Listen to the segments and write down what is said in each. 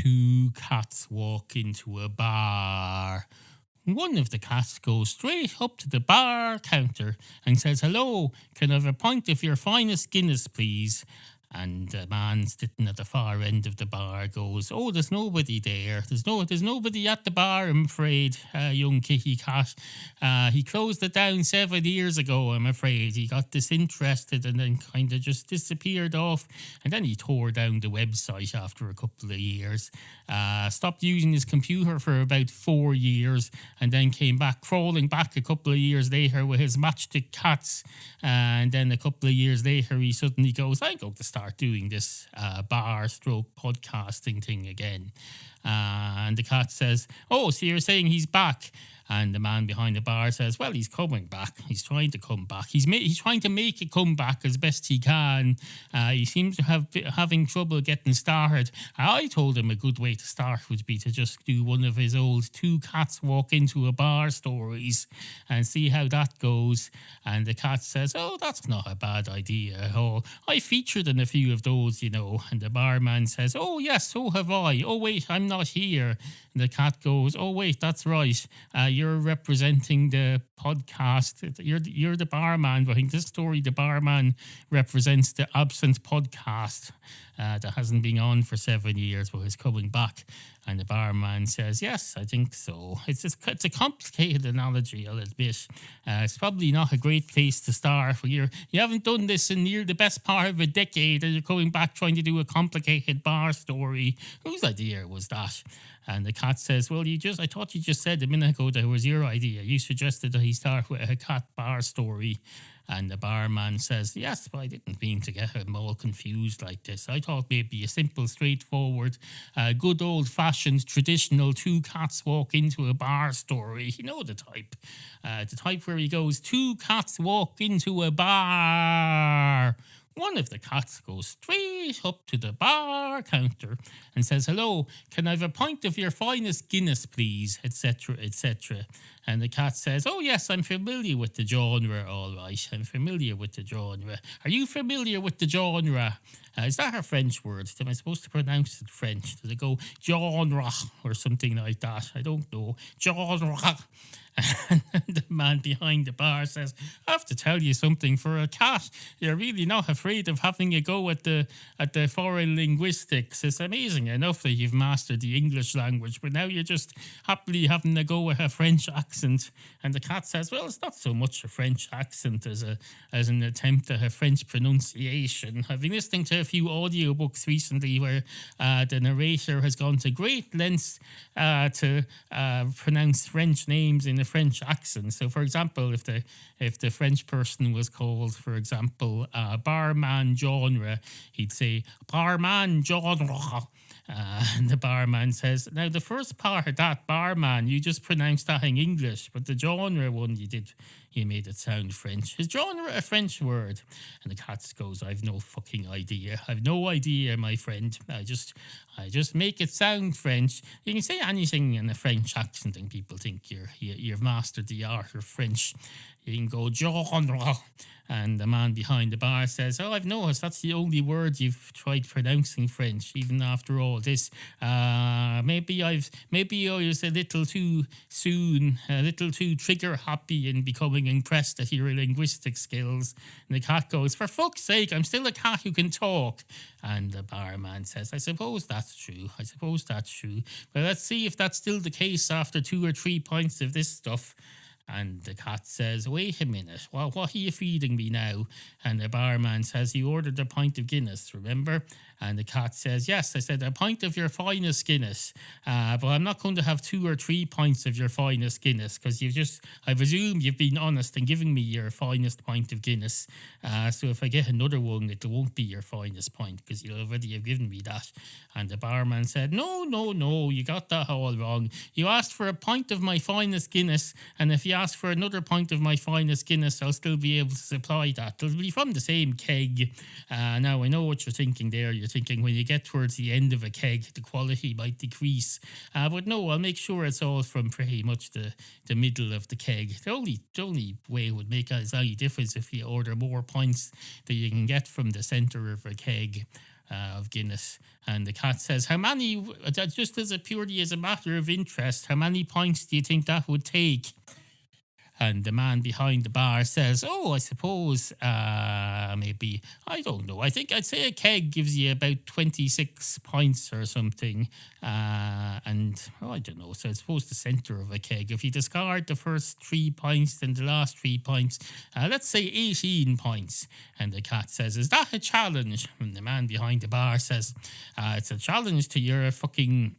Two cats walk into a bar. One of the cats goes straight up to the bar counter and says, "Hello, can I have a pint of your finest Guinness, please?" And the man sitting at the far end of the bar goes, "Oh, there's nobody there. There's nobody at the bar, I'm afraid, young kitty cat. He closed it down 7 years ago, I'm afraid. He got disinterested and then kind of just disappeared off. And then he tore down the website after a couple of years. Stopped using his computer for about 4 years and then came back, crawling back a couple of years later with his matchstick cats. And then a couple of years later, he suddenly goes, I'm going to start doing this bar stroke podcasting thing again." And the cat says, "Oh, so you're saying he's back?" And the man behind the bar says, "Well, he's coming back. He's trying to come back. He's trying to make it come back as best he can. He seems to have having trouble getting started. I told him a good way to start would be to just do one of his old two cats walk into a bar stories and see how that goes." And the cat says, "Oh, that's not a bad idea at all. I featured in a few of those, you know." And the barman says, "Oh, yes, so have I. Oh, wait, I'm not here." And the cat goes, "Oh, wait, that's right. You're representing the podcast. You're the barman behind this story. The barman represents the absent podcast that hasn't been on for 7 years but is coming back." And the barman says, "Yes, I think so." It's a complicated analogy, I'll admit. It's probably not a great place to start. But you haven't done this in near the best part of a decade, and you're coming back trying to do a complicated bar story. Whose idea was that? And the cat says, "Well, I thought you just said a minute ago that it was your idea. You suggested that he start with a cat bar story." And the barman says, "Yes, but I didn't mean to get him all confused like this. I thought maybe a simple, straightforward, good old-fashioned, traditional two cats walk into a bar story. You know the type. The type where he goes, two cats walk into a bar. One of the cats goes straight up to the bar counter and says, 'Hello, can I have a pint of your finest Guinness, please?' etc., etc. And the cat says, 'Oh, yes, I'm familiar with the genre, all right. I'm familiar with the genre. Are you familiar with the genre?' Is that a French word? Am I supposed to pronounce it French? Does it go genre or something like that? I don't know. Genre." And the man behind the bar says, "I have to tell you something. For a cat, you're really not afraid of having a go at the foreign linguistics. It's amazing enough that you've mastered the English language, but now you're just happily having a go at a French accent." And the cat says, "Well, it's not so much a French accent as an attempt at a French pronunciation. I've been listening to a few audiobooks recently where the narrator has gone to great lengths to pronounce French names in a French accent. So, for example, if the French person was called, for example, barman genre, he'd say barman genre." And the barman says, "Now, the first part of that, barman, you just pronounced that in English, but the genre one you made it sound French. Is genre a French word?" And the cat goes, "I've no fucking idea. I've no idea, my friend. I just make it sound French. You can say anything in a French accent and people think you've mastered the art of French. You can go genre." And the man behind the bar says, "Oh, I've noticed that's the only word you've tried pronouncing French, even after all this. Maybe I was a little too soon, a little too trigger happy in becoming impressed at your linguistic skills." And the cat goes, "For fuck's sake, I'm still a cat who can talk." And the barman says, "I suppose that's true. But let's see if that's still the case after 2 or 3 pints of this stuff." And the cat says, "Wait a minute, what are you feeding me now?" And the barman says, "You ordered a pint of Guinness, remember?" And the cat says, "Yes, I said a pint of your finest Guinness. But I'm not going to have 2 or 3 pints of your finest Guinness because I presume you've been honest in giving me your finest pint of Guinness. So if I get another one, it won't be your finest pint because you already have given me that." And the barman said, No, you got that all wrong. You asked for a pint of my finest Guinness, and if you ask for another pint of my finest Guinness, I'll still be able to supply that. It'll be from the same keg." Now, I know what you're thinking there. You're thinking when you get towards the end of a keg, the quality might decrease. But no, I'll make sure it's all from pretty much the middle of the keg. The only way it would make any difference if you order more pints that you can get from the centre of a keg. of Guinness. And the cat says, how many, just as a purely as a matter of interest, how many pints do you think that would take? And the man behind the bar says, oh, I suppose maybe, I don't know. I think I'd say a keg gives you about 26 pints or something. And I don't know. So I suppose the centre of a keg, if you discard the first 3 pints, then the last 3 pints, let's say 18 pints. And the cat says, is that a challenge? And the man behind the bar says, it's a challenge to your fucking...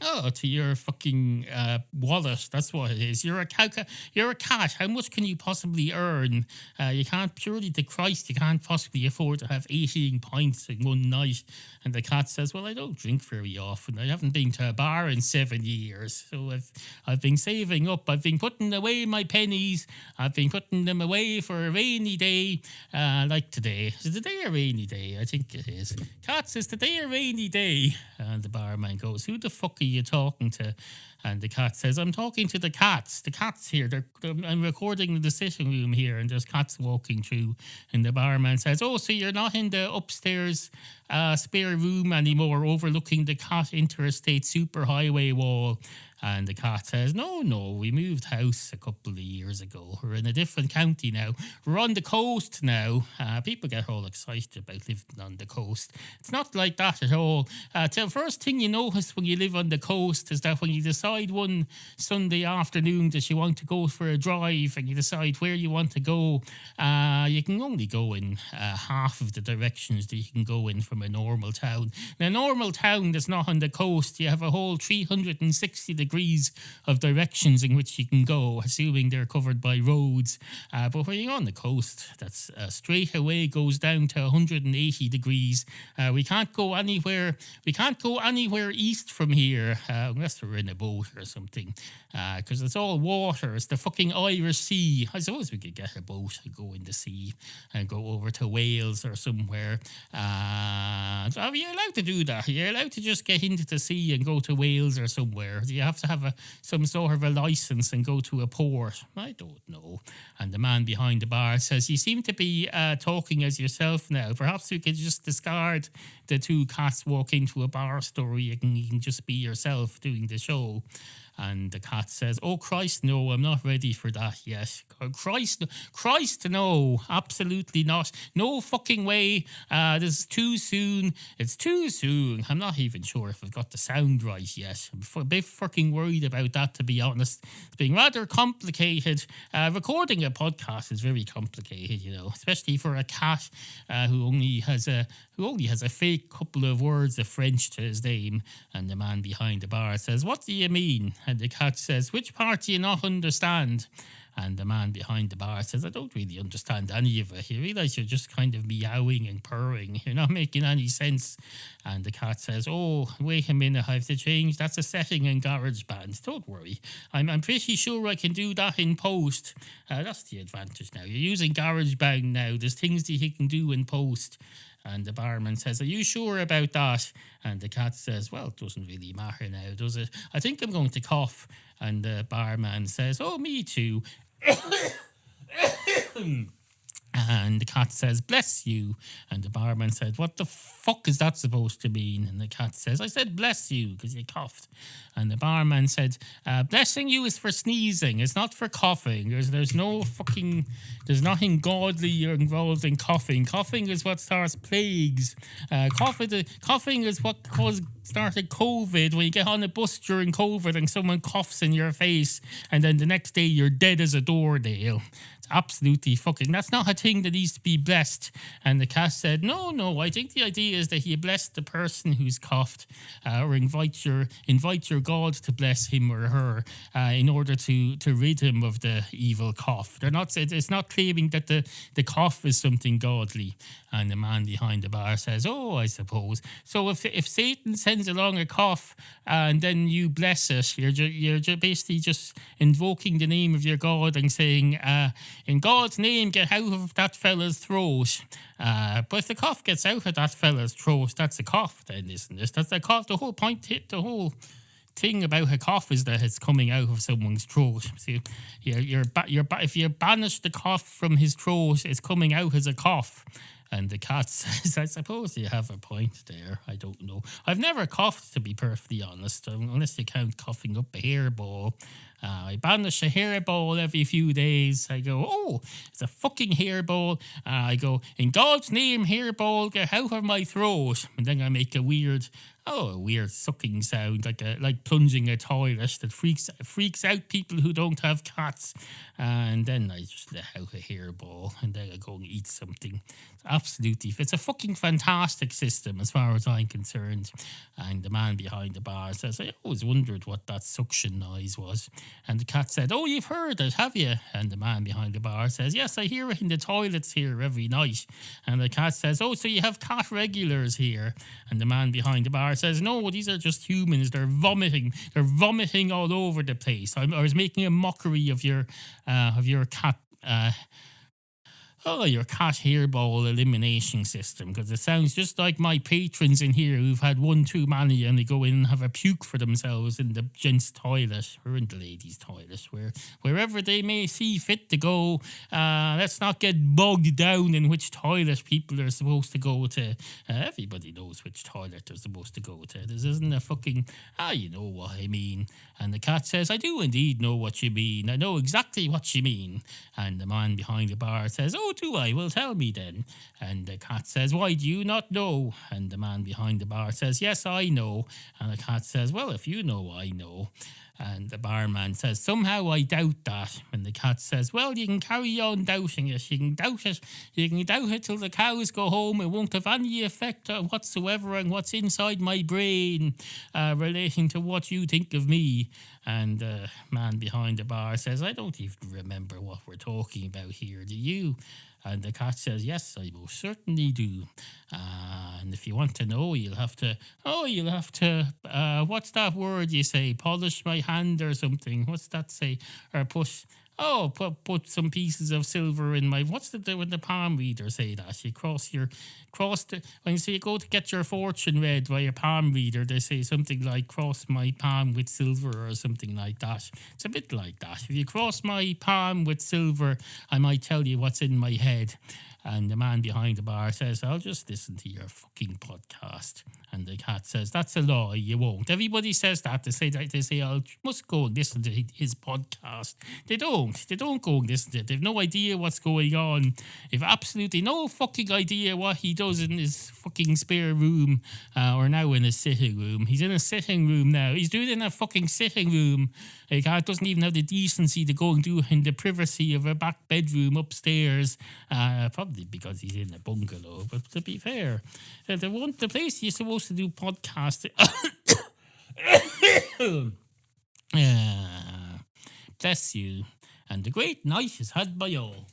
Oh, to your fucking wallet. That's what it is. You're a cat. You're a cat. How much can you possibly earn? You can't, purely to Christ, you can't possibly afford to have 18 pints in one night. And the cat says, well, I don't drink very often. I haven't been to a bar in 7 years. So I've been saving up. I've been putting away my pennies. I've been putting them away for a rainy day, like today. Is it today a rainy day? I think it is. Cats, is today a rainy day? And the barman goes, who the fuck are you talking to? And the cat says, I'm talking to the cats. The cats here. I'm recording in the sitting room here, and there's cats walking through. And the barman says, oh, so you're not in the upstairs spare room anymore overlooking the cat interstate superhighway wall? And the cat says, no, we moved house a couple of years ago. We're in a different county now. We're on the coast now. People get all excited about living on the coast. It's not like that at all. The first thing you notice when you live on the coast is that when you decide one Sunday afternoon that you want to go for a drive and you decide where you want to go, you can only go in half of the directions that you can go in from a normal town. In a normal town that's not on the coast, you have a whole 360 degrees of directions in which you can go, assuming they're covered by roads. But when you're on the coast, that's straight away goes down to 180 degrees. We can't go anywhere. We can't go anywhere east from here unless we're in a boat or something, because it's all water. It's the fucking Irish Sea. I suppose we could get a boat and go in the sea and go over to Wales or somewhere. Are you allowed to do that? You're allowed to just get into the sea and go to Wales or somewhere? Do you have to have some sort of a license and go to a port? I don't know. And the man behind the bar says, you seem to be talking as yourself now. Perhaps we could just discard the 2 cats walk into a bar story. You can just be yourself doing the show. And the cat says, oh, Christ, no, I'm not ready for that yet. Christ, no, absolutely not. No fucking way. This is too soon. It's too soon. I'm not even sure if I've got the sound right yet. I'm a bit fucking worried about that, to be honest. It's being rather complicated. Recording a podcast is very complicated, you know, especially for a cat who only has a fake couple of words of French to his name. And the man behind the bar says, what do you mean? And the cat says, which part do you not understand? And the man behind the bar says, I don't really understand any of it. You realise you're just kind of meowing and purring. You're not making any sense. And the cat says, oh, wait a minute, I have to change. That's a setting in GarageBand. Don't worry. I'm pretty sure I can do that in post. That's the advantage now. You're using GarageBand now. There's things that you can do in post. And the barman says, are you sure about that? And the cat says, well, it doesn't really matter now, does it? I think I'm going to cough. And the barman says, oh, me too. And the cat says, bless you. And the barman said, what the fuck is that supposed to mean? And the cat says, I said bless you because you coughed. And the barman said, blessing you is for sneezing. It's not for coughing. There's nothing godly involved in coughing. Coughing is what starts plagues. Coughing is what started COVID, when you get on a bus during COVID and someone coughs in your face and then the next day you're dead as a doornail. Absolutely fucking, that's not a thing that needs to be blessed. And the cat said, no, I think the idea is that you bless the person who's coughed, or invite your God to bless him or her in order to rid him of the evil cough. It's not claiming that the cough is something godly. And the man behind the bar says, oh, I suppose. So if Satan sends along a cough and then you bless it, you're basically just invoking the name of your God and saying, in God's name, get out of that fella's throat. But if the cough gets out of that fella's throat, that's a cough then, isn't it? That's a cough. The whole point, the whole thing about a cough is that it's coming out of someone's throat. So if you banish the cough from his throat, it's coming out as a cough. And the cat says, I suppose you have a point there. I don't know. I've never coughed, to be perfectly honest, unless you count coughing up a hairball. I banish a hairball every few days. I go, oh, it's a fucking hairball. I go, in God's name, hairball, get out of my throat. And then I make a weird sucking sound, like plunging a toilet that freaks out people who don't have cats. And then I just let out a hairball, and then I go and eat something. It's a fucking fantastic system as far as I'm concerned. And the man behind the bar says, I always wondered what that suction noise was. And the cat said, oh, you've heard it, have you? And the man behind the bar says, yes, I hear it in the toilets here every night. And the cat says, oh, so you have cat regulars here? And the man behind the bar says, no, these are just humans. They're vomiting. They're vomiting all over the place. I was making a mockery of your cat. Your cat hairball elimination system, because it sounds just like my patrons in here who've had one too many and they go in and have a puke for themselves in the gents' toilet or in the ladies' toilet, wherever they may see fit to go. Let's not get bogged down in which toilet people are supposed to go to. Everybody knows which toilet they're supposed to go to. This isn't a fucking, you know what I mean. And the cat says, I do indeed know what you mean. I know exactly what you mean. And the man behind the bar says, oh, do I? Well, tell me then. And the cat says, why do you not know? And the man behind the bar says, yes, I know. And the cat says, well, if you know, I know. And the barman says, somehow I doubt that. And the cat says, well, you can carry on doubting it. You can doubt it. You can doubt it till the cows go home. It won't have any effect whatsoever on what's inside my brain relating to what you think of me. And the man behind the bar says, I don't even remember what we're talking about here. Do you? And the cat says, yes, I most certainly do. And if you want to know, you'll have to, what's that word you say? Polish my hand or something. What's that say? Or put some pieces of silver in my, what's when the palm reader say that? You when you say you go to get your fortune read by a palm reader, they say something like, cross my palm with silver or something like that. It's a bit like that. If you cross my palm with silver, I might tell you what's in my head. And the man behind the bar says, I'll just listen to your fucking podcast. And the cat says, that's a lie, you won't. Everybody says that. They say, I must go and listen to his podcast. They don't go and listen to it. They've no idea what's going on. They've absolutely no fucking idea what he does in his fucking spare room, or now in his sitting room. He's in a sitting room now. He's doing it in a fucking sitting room. Like, doesn't even have the decency to go and do it in the privacy of a back bedroom upstairs. Probably because he's in a bungalow. But to be fair, the place you're supposed to do podcasting. Bless you. And the great night is had by all.